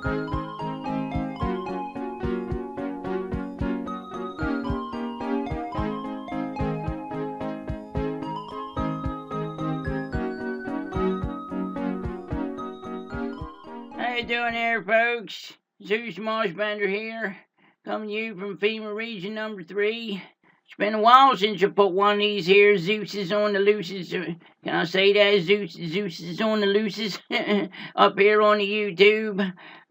How you doing there, folks? Zeus Marshbender here, coming to you from FEMA Region Number 3. It's been a while since you put one of these here Zeus's on the looses. Can I say that? Zeus's on the looses up here on the YouTube.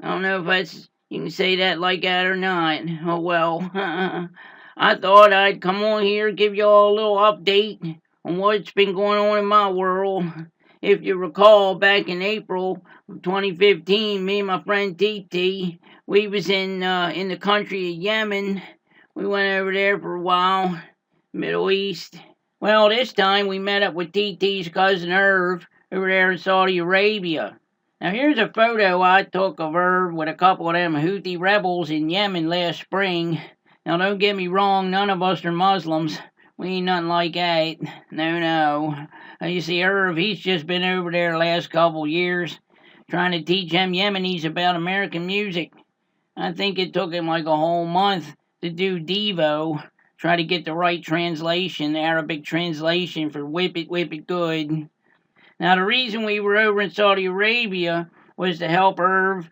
I don't know if you can say that like that or not. Oh well. I thought I'd come on here give y'all a little update on what's been going on in my world. If you recall, back in April 2015, me and my friend TT, we was in the country of Yemen. We went over there for a while, Middle East. Well, this time we met up with TT's cousin Irv over there in Saudi Arabia. Now here's a photo I took of Irv with a couple of them Houthi rebels in Yemen last spring. Now don't get me wrong, none of us are Muslims. We ain't nothing like that. No. You see, Irv, he's just been over there the last couple years trying to teach them Yemenis about American music. I think it took him like a whole month to do Devo, try to get the right translation, the Arabic translation for whip it good. Now, the reason we were over in Saudi Arabia was to help Irv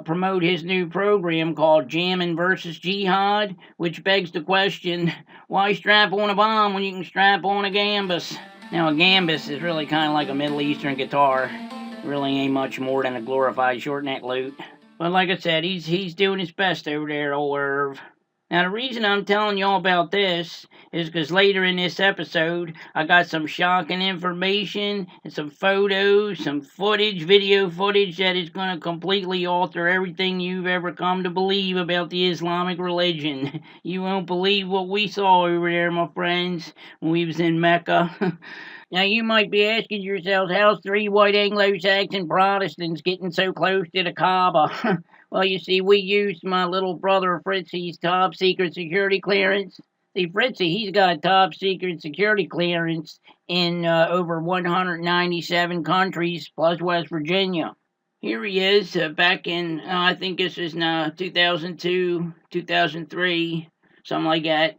promote his new program called Jammin' versus Jihad, which begs the question, why strap on a bomb when you can strap on a gambus? Now, a gambus is really kind of like a Middle Eastern guitar. It really ain't much more than a glorified short-neck lute. But like I said, he's doing his best over there, old Irv. Now, the reason I'm telling y'all about this is because later in this episode, I got some shocking information and some photos, some video footage that is going to completely alter everything you've ever come to believe about the Islamic religion. You won't believe what we saw over there, my friends, when we was in Mecca. Now, you might be asking yourselves, how's 3 white Anglo-Saxon Protestants getting so close to the Kaaba? Well, you see, we used my little brother Fritzie's top secret security clearance. See, Fritzie, he's got a top secret security clearance in over 197 countries, plus West Virginia. Here he is, back in, I think this is 2002, 2003, something like that.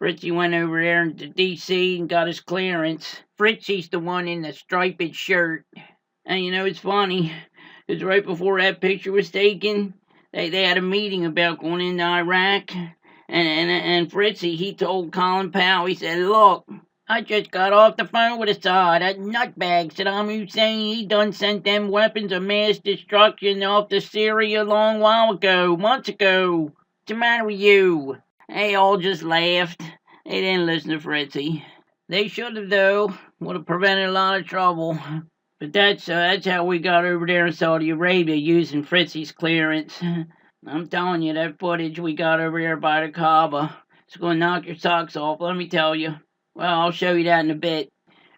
Fritzie went over there to D.C. and got his clearance. Fritzie's the one in the striped shirt. And you know, it's funny, because right before that picture was taken, they had a meeting about going into Iraq. And Fritzie, he told Colin Powell, he said, look, I just got off the phone with Assad. That nutbag Saddam Hussein, he done sent them weapons of mass destruction off to Syria a long while ago, months ago. What's the matter with you? They all just laughed. They didn't listen to Fritzie. They should have, though. Would have prevented a lot of trouble. But that's how we got over there in Saudi Arabia using Fritzie's clearance. I'm telling you, that footage we got over there by the Kaaba, it's going to knock your socks off, let me tell you. Well, I'll show you that in a bit.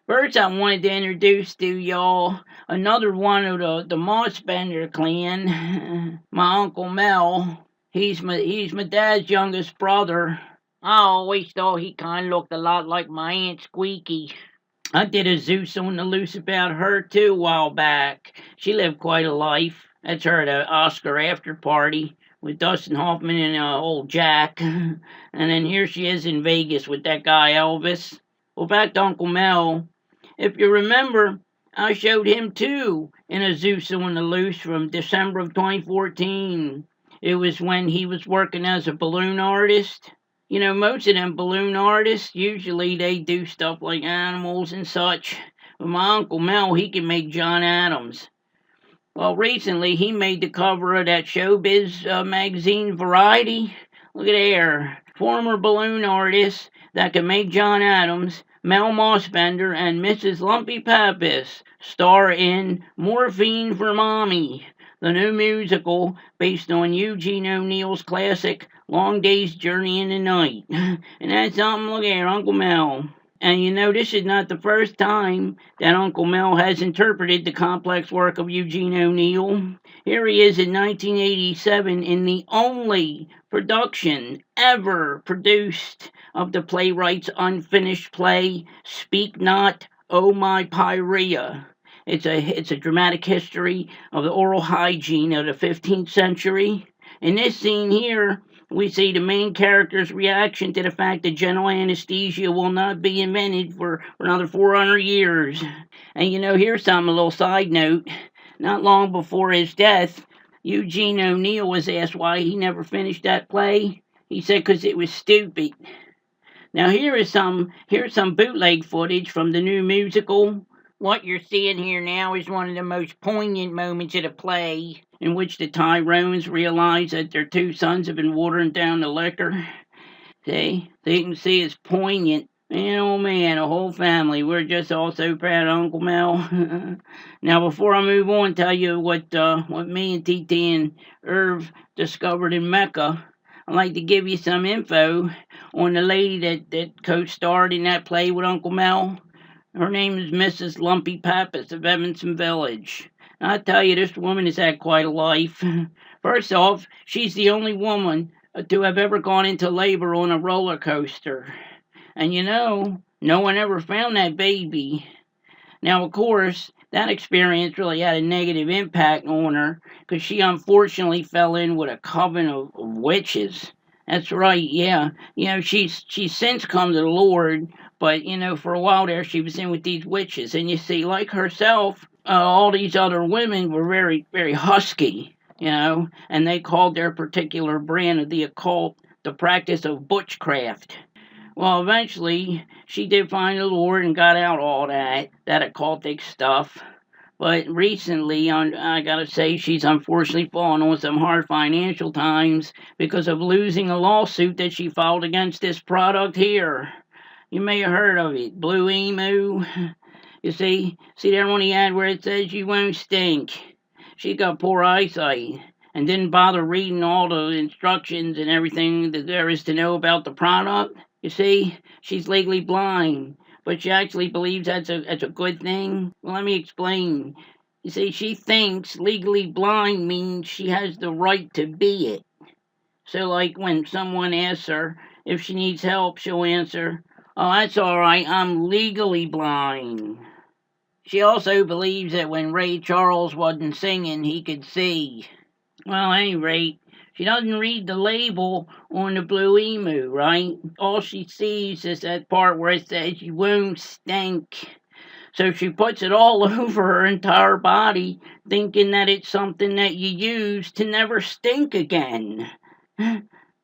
First, I wanted to introduce to y'all another one of the Mossbender clan, my Uncle Mel. He's my dad's youngest brother. I always thought he kind of looked a lot like my Aunt Squeaky. I did a Zeus on the Loose about her too a while back. She lived quite a life. That's her at an Oscar after party with Dustin Hoffman and old Jack. And then here she is in Vegas with that guy Elvis. Well, back to Uncle Mel. If you remember, I showed him too in a Zeus on the Loose from December of 2014. It was when he was working as a balloon artist. You know, most of them balloon artists, usually they do stuff like animals and such. But my Uncle Mel, he can make John Adams. Well, recently he made the cover of that showbiz magazine Variety. Look at there. Former balloon artist that can make John Adams, Mel Mossbender, and Mrs. Lumpy Pappas star in Morphine for Mommy, the new musical based on Eugene O'Neill's classic Long Day's Journey in the Night. And that's something, look here, Uncle Mel. And you know, this is not the first time that Uncle Mel has interpreted the complex work of Eugene O'Neill. Here he is in 1987 in the only production ever produced of the playwright's unfinished play, Speak Not, O My Pyrea. It's a dramatic history of the oral hygiene of the 15th century. In this scene here, we see the main character's reaction to the fact that general anesthesia will not be invented for another 400 years. And here's something, a little side note. Not long before his death, Eugene O'Neill was asked why he never finished that play. He said because it was stupid. Now here's some bootleg footage from the new musical. What you're seeing here now is one of the most poignant moments of the play, in which the Tyrones realize that their two sons have been watering down the liquor. See? So you can see it's poignant. Man, oh man, a whole family. We're just all so proud of Uncle Mel. Now, before I move on, tell you what me and TT and Irv discovered in Mecca, I'd like to give you some info on the lady that co-starred in that play with Uncle Mel. Her name is Mrs. Lumpy Pappas of Evanston Village. I tell you, this woman has had quite a life. First off, she's the only woman to have ever gone into labor on a roller coaster. And no one ever found that baby. Now, of course, that experience really had a negative impact on her, because she unfortunately fell in with a coven of witches. That's right, yeah. She's since come to the Lord, but, for a while there, she was in with these witches. And you see, like herself, all these other women were very, very husky, and they called their particular brand of the occult the practice of butchcraft. Well, eventually, she did find the Lord and got out all that occultic stuff. But recently, I gotta say, she's unfortunately fallen on some hard financial times because of losing a lawsuit that she filed against this product here. You may have heard of it, Blue Emu. You see there on the ad where it says you won't stink. She got poor eyesight and didn't bother reading all the instructions and everything that there is to know about the product. You see, she's legally blind, but she actually believes that's a good thing. Well, let me explain. You see, she thinks legally blind means she has the right to be it. So, like, when someone asks her if she needs help, she'll answer, "Oh, that's all right, I'm legally blind." She also believes that when Ray Charles wasn't singing, he could see. Well, at any rate, she doesn't read the label on the Blue Emu, right? All she sees is that part where it says you won't stink. So she puts it all over her entire body, thinking that it's something that you use to never stink again.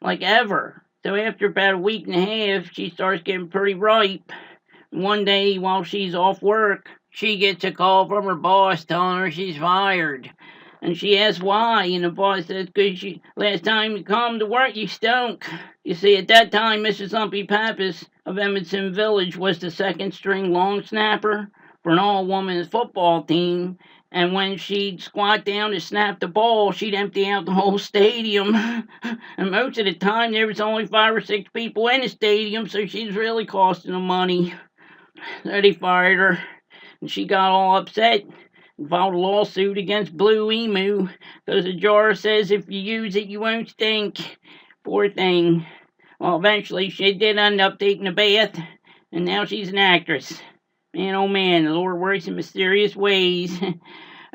Like ever. So after about a week and a half, she starts getting pretty ripe. One day, while she's off work, she gets a call from her boss telling her she's fired. And she asks why, and the boss says, "'Cause last time you come to work, you stunk." You see, at that time, Mrs. Lumpy Pappas of Evanston Village was the second-string long snapper for an all-women's football team, and when she'd squat down to snap the ball, she'd empty out the whole stadium. And most of the time, there was only 5 or 6 people in the stadium, so she's really costing them money. So they fired her, and she got all upset and filed a lawsuit against Blue Emu because the jar says if you use it, you won't stink. Poor thing. Well, eventually, she did end up taking a bath, and now she's an actress. Man, oh man, the Lord works in mysterious ways.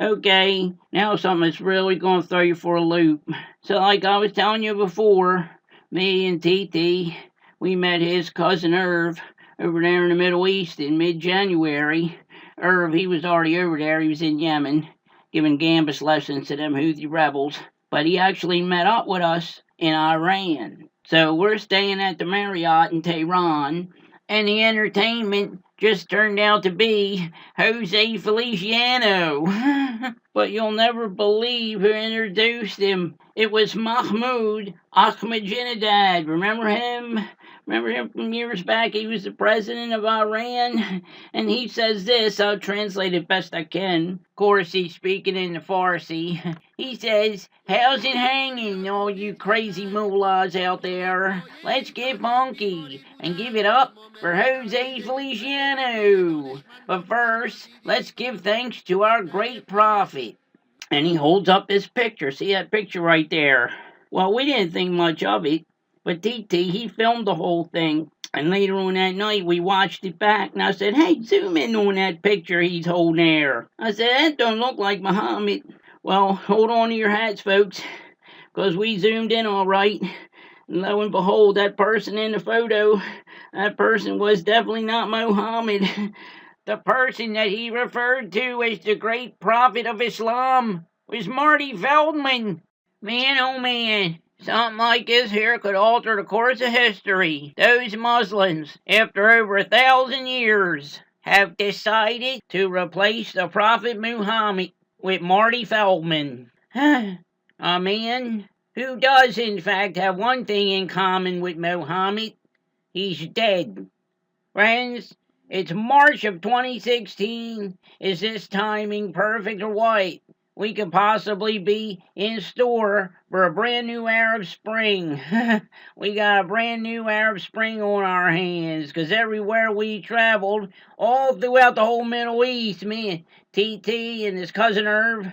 Okay, now something that's really going to throw you for a loop. So like I was telling you before, me and TT, we met his cousin Irv over there in the Middle East in mid-January. Irv, he was already over there. He was in Yemen, giving gambus lessons to them Houthi rebels. But he actually met up with us in Iran. So we're staying at the Marriott in Tehran, and the entertainment just turned out to be Jose Feliciano. But you'll never believe who introduced him. It was Mahmoud Ahmadinejad. Remember him? Remember him from years back? He was the president of Iran. And he says this, I'll translate it best I can. Of course, he's speaking in the Farsi. He says, "How's it hanging, all you crazy mullahs out there? Let's get funky and give it up for Jose Feliciano. But first, let's give thanks to our great prophet." And he holds up this picture. See that picture right there? Well, we didn't think much of it. But TT, he filmed the whole thing. And later on that night, we watched it back, and I said, hey, zoom in on that picture he's holding there. I said, that don't look like Muhammad. Well, hold on to your hats, folks, because we zoomed in all right. And lo and behold, that person in the photo, that person was definitely not Muhammad. The person that he referred to as the great prophet of Islam was Marty Feldman. Man, oh man. Something like this here could alter the course of history. Those Muslims, after over 1,000 years, have decided to replace the Prophet Muhammad with Marty Feldman. A man who does in fact have one thing in common with Muhammad. He's dead. Friends, it's March of 2016. Is this timing perfect or what? We could possibly be in store for a brand new Arab Spring. We got a brand new Arab Spring on our hands, because everywhere we traveled, all throughout the whole Middle East, me and TT and his cousin Irv,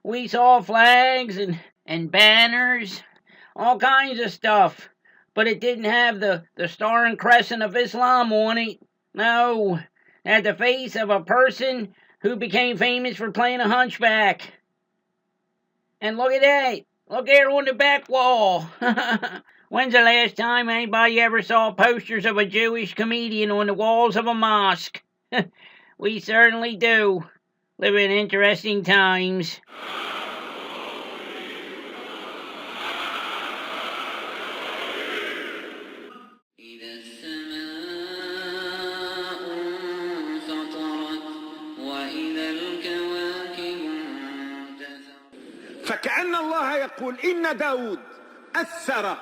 we saw flags and banners, all kinds of stuff. But it didn't have the star and crescent of Islam on it. No, it had the face of a person who became famous for playing a hunchback. And look at that. Look there on the back wall. When's the last time anybody ever saw posters of a Jewish comedian on the walls of a mosque? We certainly do. Live in interesting times. فكأن الله يقول إن داود أثر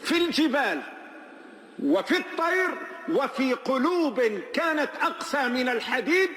في الجبال وفي الطير وفي قلوب كانت أقسى من الحديد